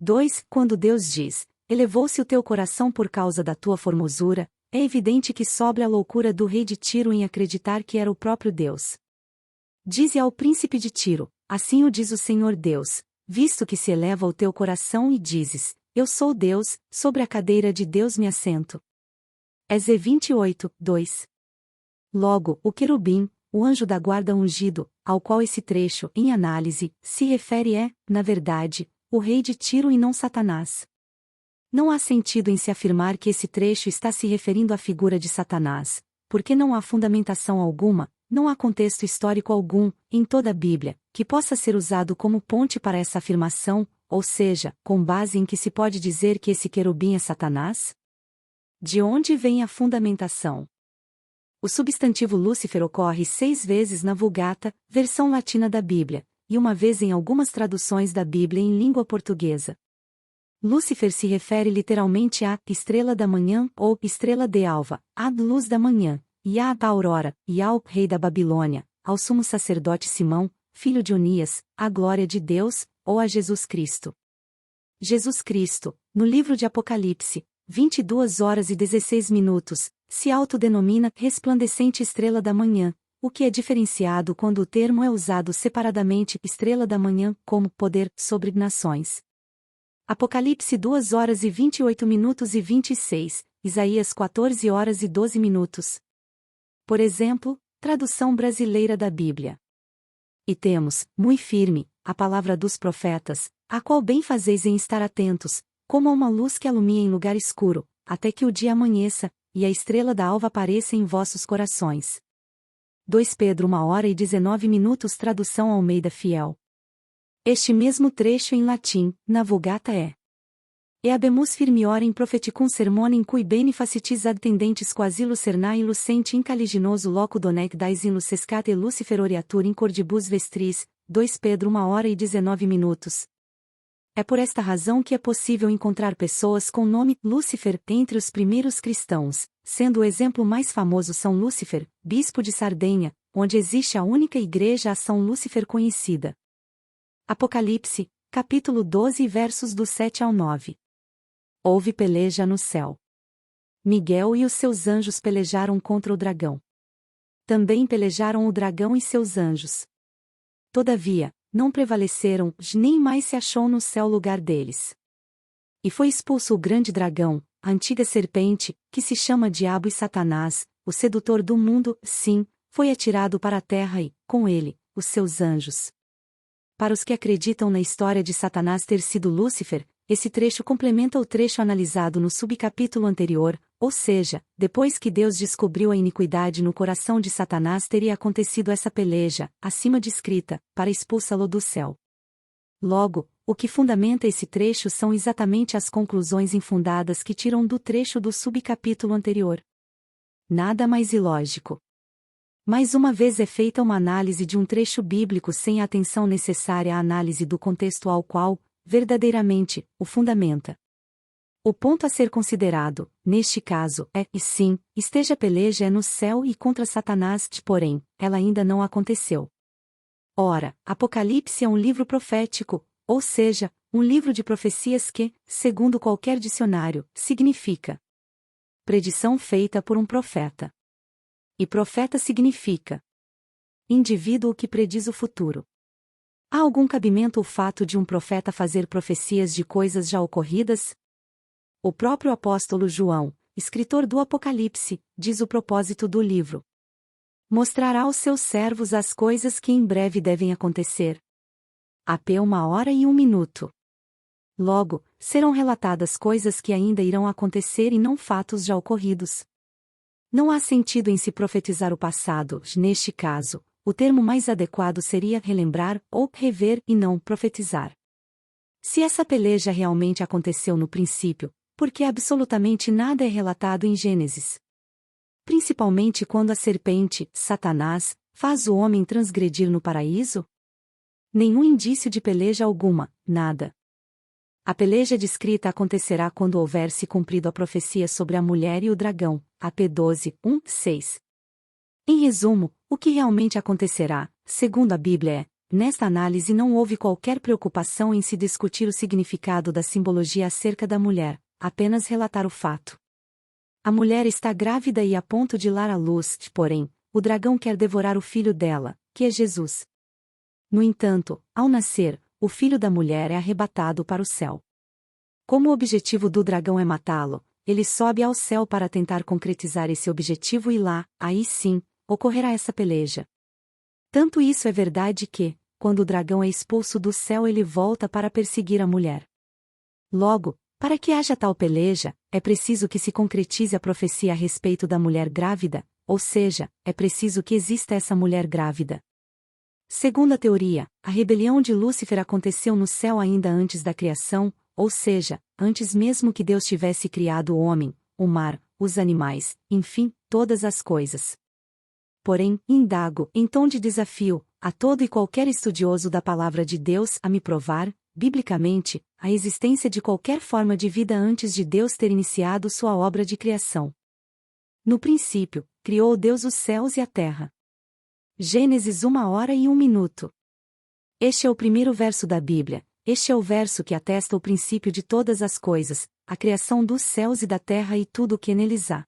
2. Quando Deus diz: Elevou-se o teu coração por causa da tua formosura, é evidente que sobra a loucura do rei de Tiro em acreditar que era o próprio Deus. Dize ao príncipe de Tiro: Assim o diz o Senhor Deus, visto que se eleva o teu coração e dizes: Eu sou Deus, sobre a cadeira de Deus me assento. Eze 28:2. Logo, o querubim, o anjo da guarda ungido, ao qual esse trecho, em análise, se refere é, na verdade, o rei de Tiro e não Satanás. Não há sentido em se afirmar que esse trecho está se referindo à figura de Satanás, porque não há fundamentação alguma, não há contexto histórico algum, em toda a Bíblia, que possa ser usado como ponte para essa afirmação, ou seja, com base em que se pode dizer que esse querubim é Satanás? De onde vem a fundamentação? O substantivo Lúcifer ocorre 6 vezes na Vulgata, versão latina da Bíblia, e uma vez em algumas traduções da Bíblia em língua portuguesa. Lúcifer se refere literalmente à estrela da manhã ou estrela de alva, à luz da manhã, e à aurora, e ao rei da Babilônia, ao sumo sacerdote Simão, filho de Onias, à glória de Deus, ou a Jesus Cristo. Jesus Cristo, no livro de Apocalipse, 22 horas e 16 minutos, se autodenomina resplandecente estrela da manhã, o que é diferenciado quando o termo é usado separadamente estrela da manhã como poder sobre nações. Apocalipse 2 horas e 28 minutos e 26, Isaías 14 horas e 12 minutos. Por exemplo, tradução brasileira da Bíblia. E temos, muito firme, a palavra dos profetas, a qual bem fazeis em estar atentos, como a uma luz que alumia em lugar escuro, até que o dia amanheça, e a estrela da alva apareça em vossos corações. 2 Pedro 1 hora e 19 minutos. Tradução Almeida Fiel. Este mesmo trecho em latim, na Vulgata é: E habemus firmiorem propheticum sermonem cui bene facitis ad tendentes quasi lucernae lucente incaliginoso loco donec dais in lucescate lucifer oriatur in cordibus vestris. 2 Pedro 1 hora e 19 minutos. É por esta razão que é possível encontrar pessoas com o nome Lúcifer entre os primeiros cristãos, sendo o exemplo mais famoso São Lúcifer, bispo de Sardenha, onde existe a única igreja a São Lúcifer conhecida. Apocalipse, capítulo 12 versos do 7 ao 9. Houve peleja no céu. Miguel e os seus anjos pelejaram contra o dragão. Também pelejaram o dragão e seus anjos. Todavia, não prevaleceram, nem mais se achou no céu lugar deles. E foi expulso o grande dragão, a antiga serpente, que se chama Diabo e Satanás, o sedutor do mundo, sim, foi atirado para a terra e, com ele, os seus anjos. Para os que acreditam na história de Satanás ter sido Lúcifer, esse trecho complementa o trecho analisado no subcapítulo anterior, ou seja, depois que Deus descobriu a iniquidade no coração de Satanás teria acontecido essa peleja, acima descrita, para expulsá-lo do céu. Logo, o que fundamenta esse trecho são exatamente as conclusões infundadas que tiram do trecho do subcapítulo anterior. Nada mais ilógico. Mais uma vez é feita uma análise de um trecho bíblico sem a atenção necessária à análise do contexto ao qual, verdadeiramente, o fundamenta. O ponto a ser considerado, neste caso, é, e sim, esteja a peleja é no céu e contra Satanás, porém, ela ainda não aconteceu. Ora, Apocalipse é um livro profético, ou seja, um livro de profecias que, segundo qualquer dicionário, significa predição feita por um profeta. E profeta significa indivíduo que prediz o futuro. Há algum cabimento o fato de um profeta fazer profecias de coisas já ocorridas? O próprio apóstolo João, escritor do Apocalipse, diz o propósito do livro. Mostrará aos seus servos as coisas que em breve devem acontecer. AP 1 hora e 1 minuto. Logo, serão relatadas coisas que ainda irão acontecer e não fatos já ocorridos. Não há sentido em se profetizar o passado, neste caso, o termo mais adequado seria relembrar ou rever e não profetizar. Se essa peleja realmente aconteceu no princípio, porque absolutamente nada é relatado em Gênesis. Principalmente quando a serpente, Satanás, faz o homem transgredir no paraíso? Nenhum indício de peleja alguma, nada. A peleja descrita acontecerá quando houver se cumprido a profecia sobre a mulher e o dragão, AP 12, 1, 6. Em resumo, o que realmente acontecerá, segundo a Bíblia é, nesta análise não houve qualquer preocupação em se discutir o significado da simbologia acerca da mulher, apenas relatar o fato. A mulher está grávida e a ponto de dar à luz, porém, o dragão quer devorar o filho dela, que é Jesus. No entanto, ao nascer, o filho da mulher é arrebatado para o céu. Como o objetivo do dragão é matá-lo, ele sobe ao céu para tentar concretizar esse objetivo e lá, aí sim, ocorrerá essa peleja. Tanto isso é verdade que, quando o dragão é expulso do céu ele volta para perseguir a mulher. Logo, Para que haja tal peleja, é preciso que se concretize a profecia a respeito da mulher grávida, ou seja, é preciso que exista essa mulher grávida. Segundo a teoria, a rebelião de Lúcifer aconteceu no céu ainda antes da criação, ou seja, antes mesmo que Deus tivesse criado o homem, o mar, os animais, enfim, todas as coisas. Porém, indago, em tom de desafio, a todo e qualquer estudioso da palavra de Deus a me provar, biblicamente, a existência de qualquer forma de vida antes de Deus ter iniciado sua obra de criação. No princípio, criou Deus os céus e a terra. Gênesis 1h01. Este é o primeiro verso da Bíblia, este é o verso que atesta o princípio de todas as coisas, a criação dos céus e da terra e tudo o que neles há.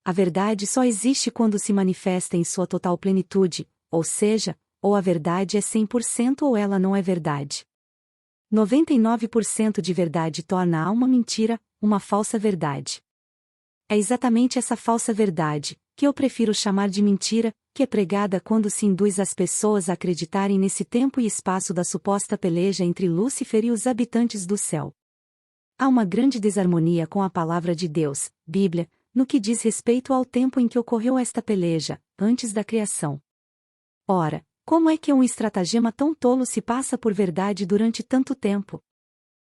A verdade só existe quando se manifesta em sua total plenitude, ou seja, ou a verdade é 100% ou ela não é verdade. 99% de verdade torna a uma mentira, uma falsa verdade. É exatamente essa falsa verdade, que eu prefiro chamar de mentira, que é pregada quando se induz as pessoas a acreditarem nesse tempo e espaço da suposta peleja entre Lúcifer e os habitantes do céu. Há uma grande desarmonia com a palavra de Deus, Bíblia, no que diz respeito ao tempo em que ocorreu esta peleja, antes da criação. Ora, como é que um estratagema tão tolo se passa por verdade durante tanto tempo?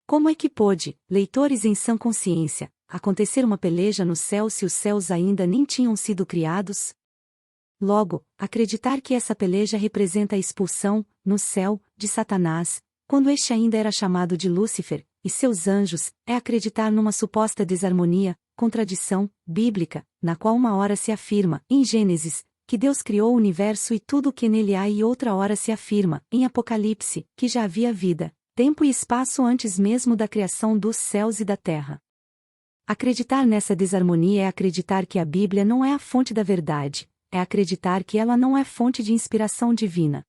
Como é que pôde, leitores em sã consciência, acontecer uma peleja no céu se os céus ainda nem tinham sido criados? Logo, acreditar que essa peleja representa a expulsão, no céu, de Satanás, quando este ainda era chamado de Lúcifer, e seus anjos, é acreditar numa suposta desarmonia, contradição, bíblica, na qual uma hora se afirma, em Gênesis, que Deus criou o universo e tudo o que nele há e outra hora se afirma, em Apocalipse, que já havia vida, tempo e espaço antes mesmo da criação dos céus e da terra. Acreditar nessa desarmonia é acreditar que a Bíblia não é a fonte da verdade, é acreditar que ela não é fonte de inspiração divina.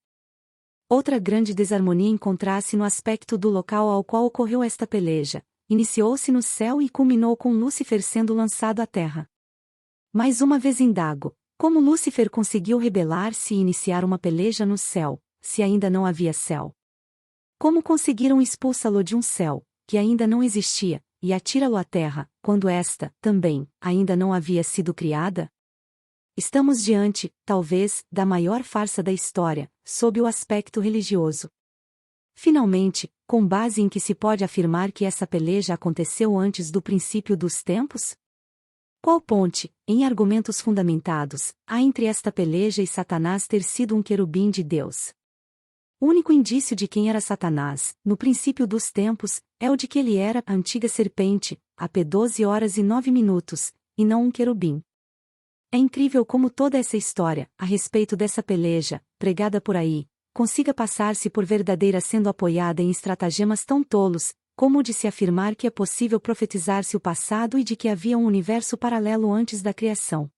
Outra grande desarmonia encontra-se no aspecto do local ao qual ocorreu esta peleja. Iniciou-se no céu e culminou com Lúcifer sendo lançado à terra. Mais uma vez indago, como Lúcifer conseguiu rebelar-se e iniciar uma peleja no céu, se ainda não havia céu? Como conseguiram expulsá-lo de um céu, que ainda não existia, e atirá-lo à terra, quando esta, também, ainda não havia sido criada? Estamos diante, talvez, da maior farsa da história, sob o aspecto religioso. Finalmente, com base em que se pode afirmar que essa peleja aconteceu antes do princípio dos tempos? Qual ponte, em argumentos fundamentados, há entre esta peleja e Satanás ter sido um querubim de Deus? O único indício de quem era Satanás, no princípio dos tempos, é o de que ele era a antiga serpente, a p 12h09, e não um querubim. É incrível como toda essa história, a respeito dessa peleja, pregada por aí, consiga passar-se por verdadeira sendo apoiada em estratagemas tão tolos, como o de se afirmar que é possível profetizar-se o passado e de que havia um universo paralelo antes da criação.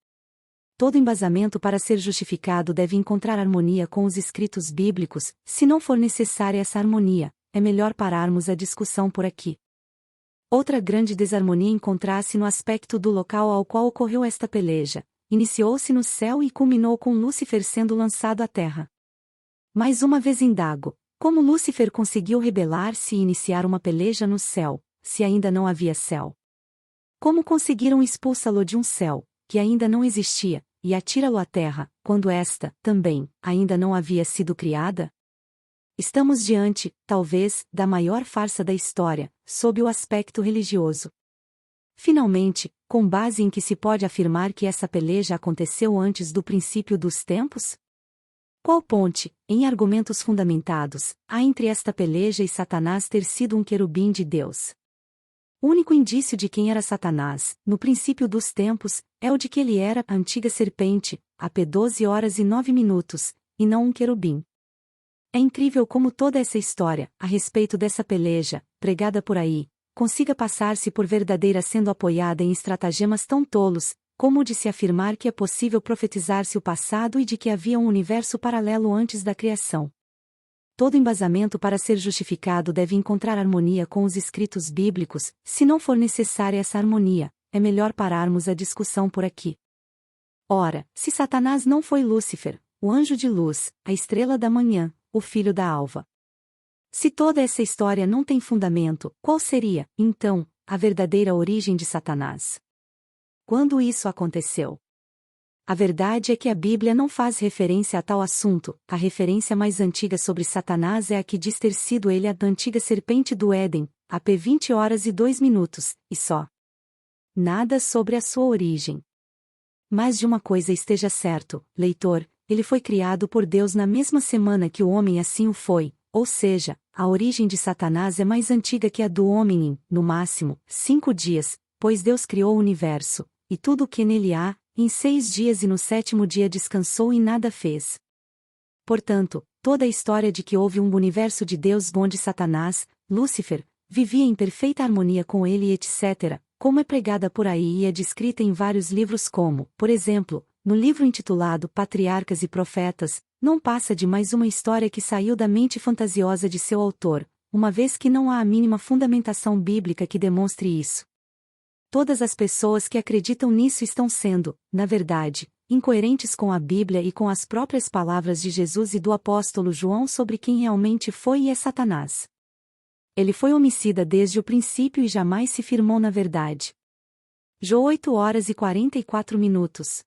Todo embasamento para ser justificado deve encontrar harmonia com os escritos bíblicos, se não for necessária essa harmonia, é melhor pararmos a discussão por aqui. Outra grande desarmonia encontra-se no aspecto do local ao qual ocorreu esta peleja. Iniciou-se no céu e culminou com Lúcifer sendo lançado à terra. Mais uma vez indago, como Lúcifer conseguiu rebelar-se e iniciar uma peleja no céu, se ainda não havia céu? Como conseguiram expulsá-lo de um céu, que ainda não existia, e atirá-lo à terra, quando esta, também, ainda não havia sido criada? Estamos diante, talvez, da maior farsa da história, sob o aspecto religioso. Finalmente, com base em que se pode afirmar que essa peleja aconteceu antes do princípio dos tempos? Qual ponte, em argumentos fundamentados, há entre esta peleja e Satanás ter sido um querubim de Deus? O único indício de quem era Satanás, no princípio dos tempos, é o de que ele era a antiga serpente, a p 12h09, e não um querubim. É incrível como toda essa história, a respeito dessa peleja, pregada por aí, consiga passar-se por verdadeira sendo apoiada em estratagemas tão tolos, como o de se afirmar que é possível profetizar-se o passado e de que havia um universo paralelo antes da criação. Todo embasamento para ser justificado deve encontrar harmonia com os escritos bíblicos, se não for necessária essa harmonia, é melhor pararmos a discussão por aqui. Ora, se Satanás não foi Lúcifer, o anjo de luz, a estrela da manhã, o filho da alva. Se toda essa história não tem fundamento, qual seria, então, a verdadeira origem de Satanás. Quando isso aconteceu? A verdade é que a Bíblia não faz referência a tal assunto. A referência mais antiga sobre Satanás é a que diz ter sido ele a antiga serpente do Éden, AP 20 horas e 2 minutos, e só. Nada sobre a sua origem. Mas de uma coisa esteja certo, leitor, ele foi criado por Deus na mesma semana que o homem assim o foi, ou seja, a origem de Satanás é mais antiga que a do homem em, no máximo, 5 dias, pois Deus criou o universo, e tudo o que nele há, em 6 dias e no 7º dia descansou e nada fez. Portanto, toda a história de que houve um universo de Deus onde Satanás, Lúcifer, vivia em perfeita harmonia com ele e etc., como é pregada por aí e é descrita em vários livros como, por exemplo, no livro intitulado Patriarcas e Profetas, não passa de mais uma história que saiu da mente fantasiosa de seu autor, uma vez que não há a mínima fundamentação bíblica que demonstre isso. Todas as pessoas que acreditam nisso estão sendo, na verdade, incoerentes com a Bíblia e com as próprias palavras de Jesus e do apóstolo João sobre quem realmente foi e é Satanás. Ele foi homicida desde o princípio e jamais se firmou na verdade. Jó 8 horas e 44 minutos.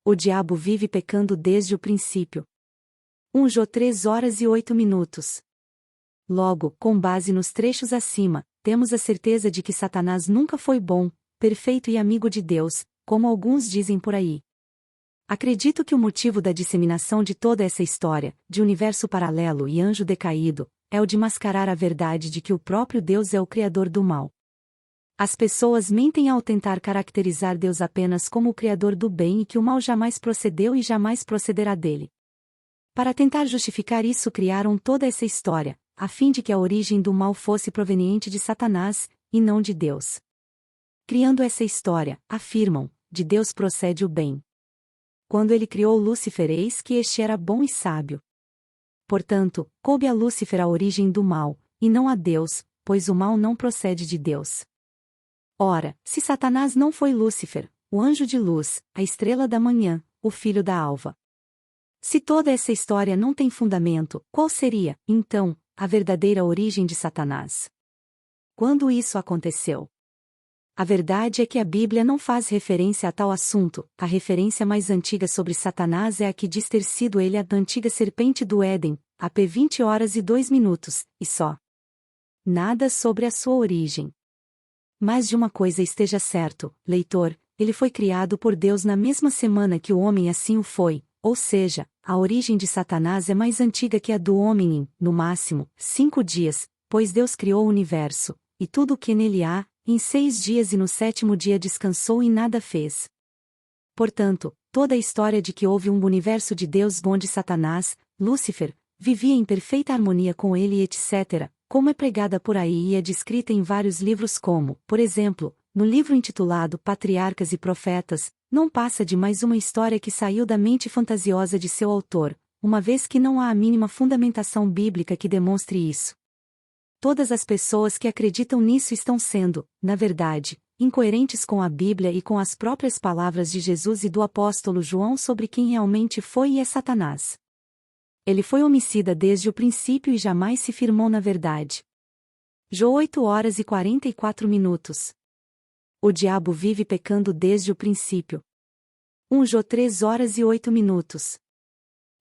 O diabo vive pecando desde o princípio. 1 Jó 3 horas e 8 minutos. Logo, com base nos trechos acima, temos a certeza de que Satanás nunca foi bom, perfeito e amigo de Deus, como alguns dizem por aí. Acredito que o motivo da disseminação de toda essa história, de universo paralelo e anjo decaído, é o de mascarar a verdade de que o próprio Deus é o criador do mal. As pessoas mentem ao tentar caracterizar Deus apenas como o criador do bem e que o mal jamais procedeu e jamais procederá dele. Para tentar justificar isso criaram toda essa história, a fim de que a origem do mal fosse proveniente de Satanás, e não de Deus. Criando essa história, afirmam, de Deus procede o bem. Quando ele criou Lúcifer, eis que este era bom e sábio. Portanto, coube a Lúcifer a origem do mal, e não a Deus, pois o mal não procede de Deus. Ora, se Satanás não foi Lúcifer, o anjo de luz, a estrela da manhã, o filho da alva. Se toda essa história não tem fundamento, qual seria, então, a verdadeira origem de Satanás? Quando isso aconteceu? A verdade é que a Bíblia não faz referência a tal assunto. A referência mais antiga sobre Satanás é a que diz ter sido ele a antiga serpente do Éden, AP 20 horas e 2 minutos, e só. Nada sobre a sua origem. Mas de uma coisa esteja certo, leitor, ele foi criado por Deus na mesma semana que o homem assim o foi, ou seja, a origem de Satanás é mais antiga que a do homem em, no máximo, 5 dias, pois Deus criou o universo, e tudo o que nele há, em 6 dias e no 7º dia descansou e nada fez. Portanto, toda a história de que houve um universo de Deus onde Satanás, Lúcifer, vivia em perfeita harmonia com ele e etc., como é pregada por aí e é descrita em vários livros como, por exemplo, no livro intitulado Patriarcas e Profetas, não passa de mais uma história que saiu da mente fantasiosa de seu autor, uma vez que não há a mínima fundamentação bíblica que demonstre isso. Todas as pessoas que acreditam nisso estão sendo, na verdade, incoerentes com a Bíblia e com as próprias palavras de Jesus e do apóstolo João sobre quem realmente foi e é Satanás. Ele foi homicida desde o princípio e jamais se firmou na verdade. Jó 8 horas e 44 minutos. O diabo vive pecando desde o princípio. 1 Jó 3 horas e 8 minutos.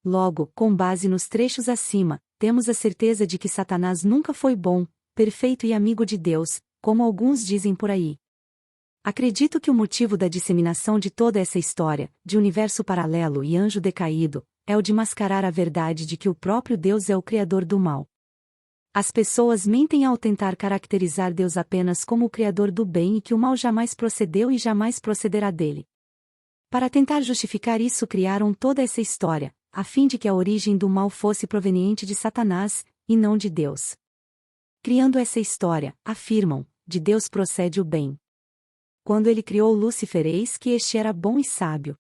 Logo, com base nos trechos acima, temos a certeza de que Satanás nunca foi bom, perfeito e amigo de Deus, como alguns dizem por aí. Acredito que o motivo da disseminação de toda essa história, de universo paralelo e anjo decaído, é o de mascarar a verdade de que o próprio Deus é o criador do mal. As pessoas mentem ao tentar caracterizar Deus apenas como o criador do bem e que o mal jamais procedeu e jamais procederá dele. Para tentar justificar isso criaram toda essa história, a fim de que a origem do mal fosse proveniente de Satanás, e não de Deus. Criando essa história, afirmam, de Deus procede o bem. Quando ele criou Lúcifer, eis que este era bom e sábio.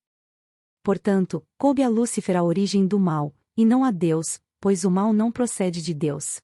Portanto, coube a Lúcifer a origem do mal, e não a Deus, pois o mal não procede de Deus.